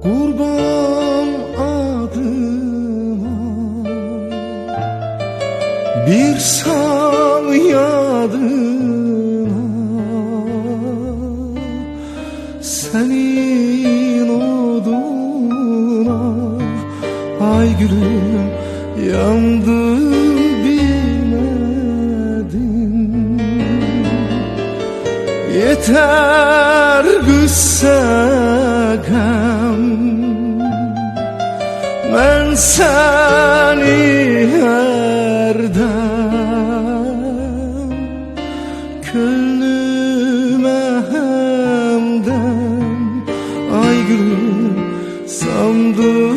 Kurban adıma bir sal yadına, senin oduna ay gülüm yandı bilmedim. Yeter güssegem, ben seni herdem könlüme hemden ay gülüm sandım.